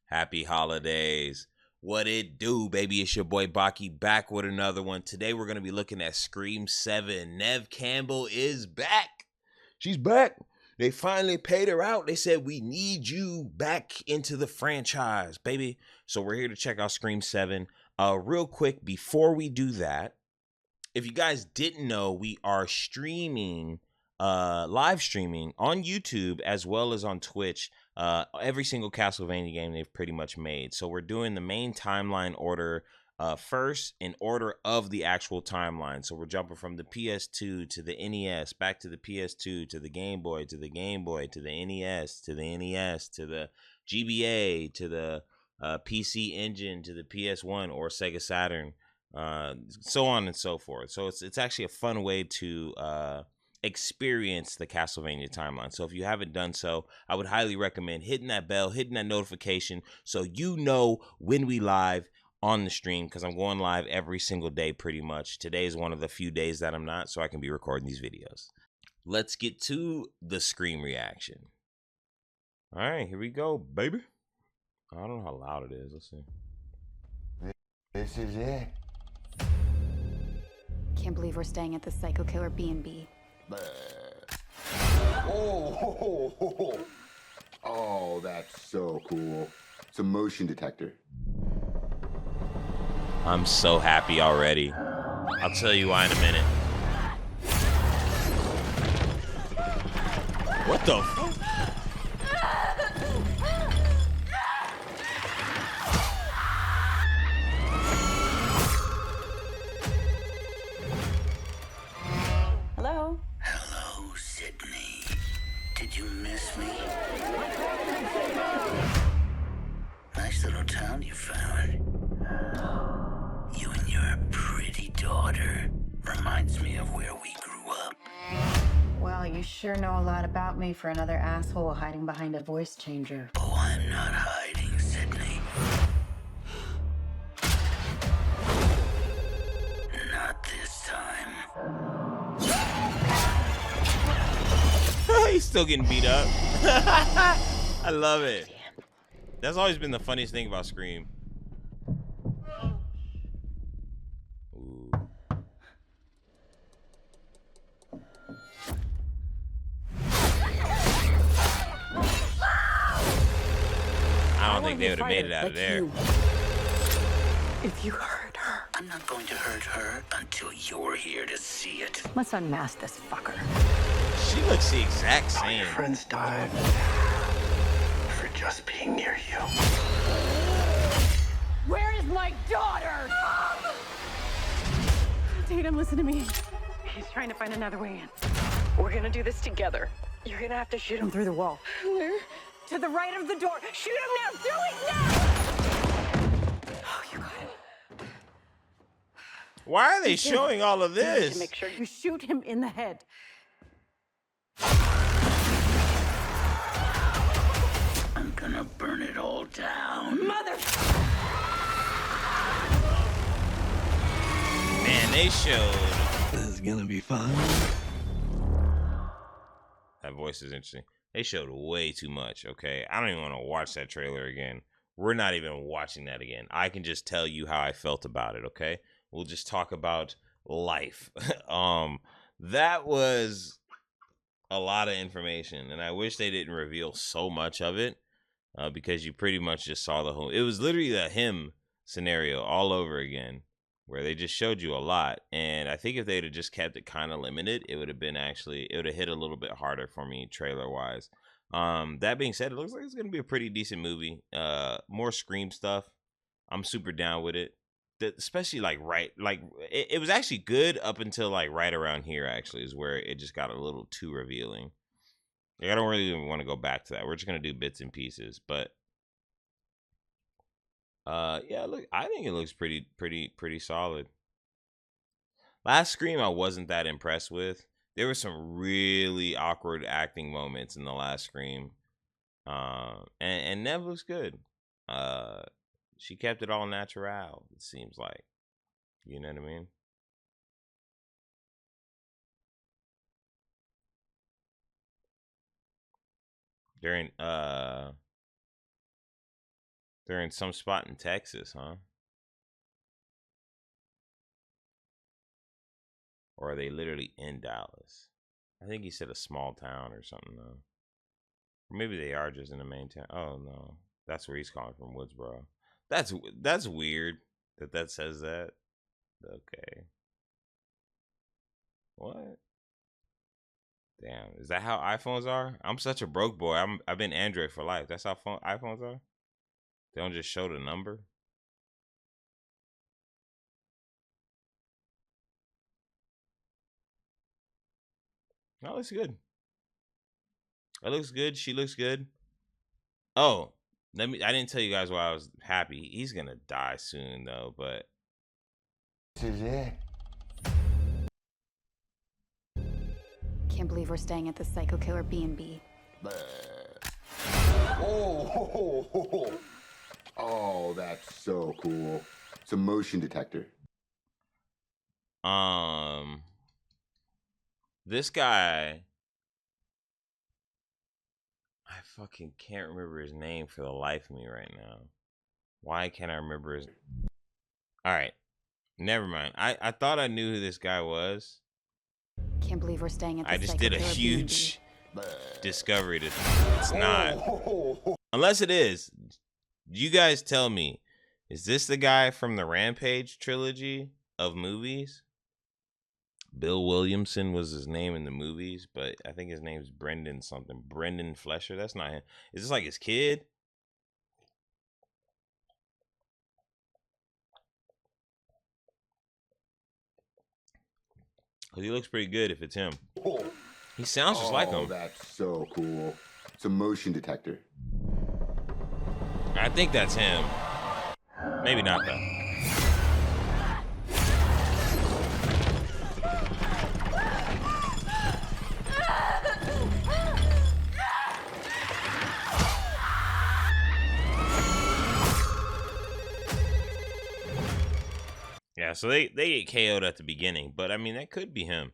Happy holidays. What it do, baby? It's your boy Baki back with another one. Today we're going to be looking at Scream 7. Neve Campbell is back. She's back. They finally paid her out. They said, we need you back into the franchise, baby. So we're here to check out Scream 7. Real quick, before we do that, if you guys didn't know, we are streaming, live streaming on YouTube as well as on Twitch. Every single Castlevania game they've pretty much made. So we're doing the main timeline order first in order of the actual timeline. So we're jumping from the PS2 to the NES, back to the PS2 to the Game Boy to the Game Boy to the NES to the NES to the GBA to the PC Engine to the PS1 or Sega Saturn. So on and so forth. So it's actually a fun way to experience the Castlevania timeline. So if you haven't done so, I would highly recommend hitting that bell, hitting that notification, so you know when we live on the stream, because I'm going live every single day pretty much. Today is one of the few days that I'm not, so I can be recording these videos. Let's get to the Scream reaction. All right, here we go, baby. I don't know how loud it is. Let's see. This is it. Can't believe we're staying at the Psycho Killer B&B. Oh, that's so cool. It's a motion detector. I'm so happy already. I'll tell you why in a minute. What the fuck? Hello? Hello, Sydney. Did you miss me? Nice little town you found. You and your pretty daughter. Reminds me of where we grew up. Well, you sure know a lot about me for another asshole hiding behind a voice changer. Oh, I'm not hiding, Sydney. Not this time. He's still getting beat up. I love it. That's always been the funniest thing about Scream. Ooh. I don't think they would have made it out of there. If you hurt her, I'm not going to hurt her until you're here to see it. let's unmask this fucker. She looks the exact same. Friends died for just being near you. Where is my daughter? Tatum, listen to me. He's trying to find another way in. We're gonna do this together. You're gonna have to shoot him through the wall. Where? To the right of the door. Shoot him now! Do it now! Oh, you got it. Why are they showing all of You need to this? make sure you shoot him in the head. I'm gonna burn it all down. Mother! Man, they showed. This is gonna be fun. That voice is interesting. They showed way too much, okay? I don't even want to watch that trailer again. We're not even watching that again. I can just tell you how I felt about it, okay? We'll just talk about life. That was a lot of information, and I wish they didn't reveal so much of it, because you pretty much just saw the whole. It was literally the him scenario all over again, where they just showed you a lot. And I think if they'd have just kept it kind of limited, it would have been it would have hit a little bit harder for me trailer wise. That being said, it looks like it's gonna be a pretty decent movie. More Scream stuff. I'm super down with it. Especially it was actually good up until like right around here actually is where it just got a little too revealing. Like, I don't really even want to go back to that. We're just gonna do bits and pieces, but yeah, look, I think it looks pretty solid. Last Scream I wasn't that impressed with. There were some really awkward acting moments in the last Scream. And Neve looks good. She kept it all natural, it seems like. You know what I mean? During They're in some spot in Texas, huh? Or are they literally in Dallas? I think he said a small town or something, though. Or maybe they are just in the main town. Oh, no. That's where he's calling from, Woodsboro. That's weird that says that. Okay. What? Damn. Is that how iPhones are? I'm such a broke boy. I've been Android for life. That's how iPhones are? They don't just show the number? No, it looks good. It looks good. She looks good. Oh, I didn't tell you guys why I was happy. He's gonna die soon though, but This is it. Can't believe we're staying at the Psycho Killer B&B. Oh, that's so cool. It's a motion detector. this guy, I fucking can't remember his name for the life of me right now. Why can't I remember his? All right, never mind. I thought I knew who this guy was. Can't believe we're staying at the I just Psycho did a Killer huge B&B. discovery that it's not. Unless it is. You guys tell me, is this the guy from the Rampage trilogy of movies? Bill Williamson was his name in the movies, but I think his name's Brendan something. Brendan Flesher. That's not him. Is this like his kid? Because he looks pretty good if it's him. He sounds just like him. That's so cool. It's a motion detector. I think that's him. Maybe not though. Yeah, so they get KO'd at the beginning, but I mean that could be him.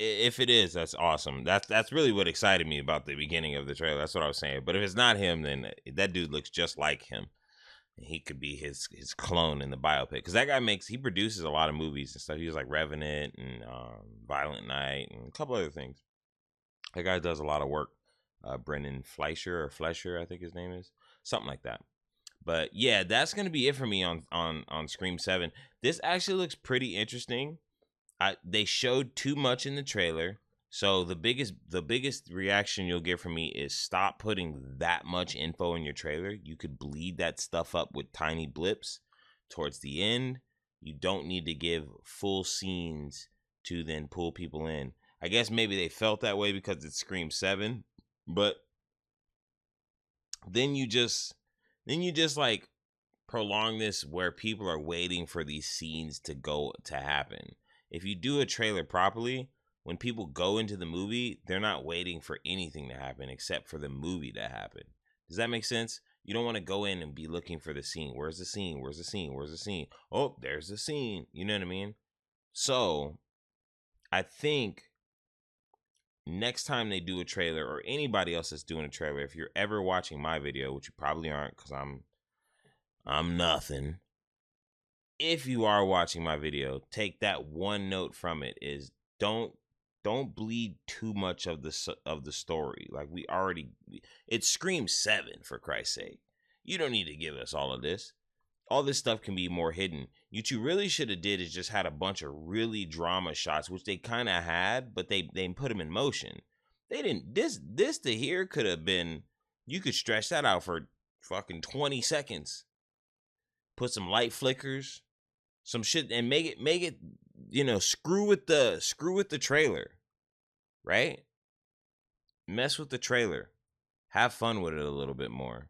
If it is, that's awesome. That's really what excited me about the beginning of the trailer. That's what I was saying. But if it's not him, then that dude looks just like him. He could be his clone in the biopic, because that guy he produces a lot of movies and stuff. He was like Revenant and Violent Night and a couple other things. That guy does a lot of work. Brendan Fleischer, I think his name is, something like that. But yeah, that's gonna be it for me on Scream 7. This actually looks pretty interesting. They showed too much in the trailer, so the biggest reaction you'll get from me is stop putting that much info in your trailer. You could bleed that stuff up with tiny blips towards the end. You don't need to give full scenes to then pull people in. I guess maybe they felt that way because it's Scream 7, but then you just like prolong this where people are waiting for these scenes to happen. If you do a trailer properly, when people go into the movie, they're not waiting for anything to happen except for the movie to happen. Does that make sense? You don't want to go in and be looking for the scene. Where's the scene? Where's the scene? Where's the scene? Oh, there's the scene. You know what I mean? So I think next time they do a trailer, or anybody else that's doing a trailer, if you're ever watching my video, which you probably aren't because I'm nothing. If you are watching my video, take that one note from it is don't bleed too much of the story. Like it's Scream 7 for Christ's sake. You don't need to give us all of this. All this stuff can be more hidden. What you really should have did is just had a bunch of really drama shots, which they kind of had, but they put them in motion. They didn't. This to here could have been. You could stretch that out for fucking 20 seconds. Put some light flickers, some shit, and make it. You know, screw with the trailer, right? Mess with the trailer. Have fun with it a little bit more.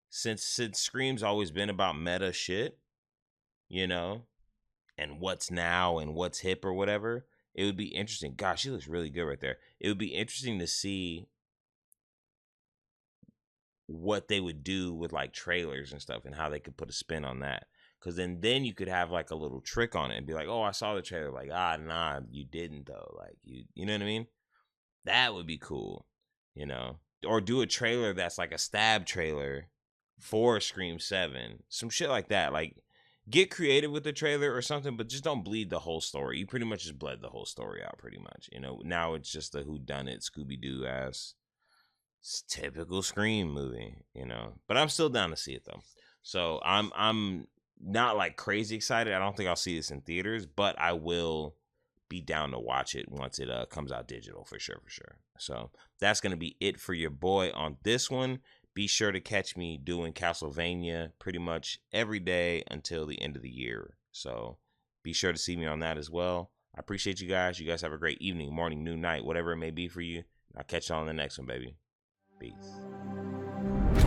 Since Scream's always been about meta shit, you know, and what's now and what's hip or whatever, it would be interesting. Gosh, she looks really good right there. It would be interesting to see what they would do with like trailers and stuff and how they could put a spin on that. Because then you could have like a little trick on it and be like, oh, I saw the trailer. Like, nah, you didn't though. Like, you know what I mean? That would be cool, you know? Or do a trailer that's like a stab trailer for Scream 7. Some shit like that. Like, get creative with the trailer or something, but just don't bleed the whole story. You pretty much just bled the whole story out, pretty much. You know, now it's just a whodunit Scooby-Doo ass typical Scream movie, you know. But I'm still down to see it though. So I'm not like crazy excited. I don't think I'll see this in theaters, but I will be down to watch it once it comes out digital for sure. So that's gonna be it for your boy on this one. Be sure to catch me doing Castlevania pretty much every day until the end of the year. So be sure to see me on that as well. I appreciate you guys. You guys have a great evening, morning, noon, night, whatever it may be for you. I'll catch you on the next one, baby. Peace.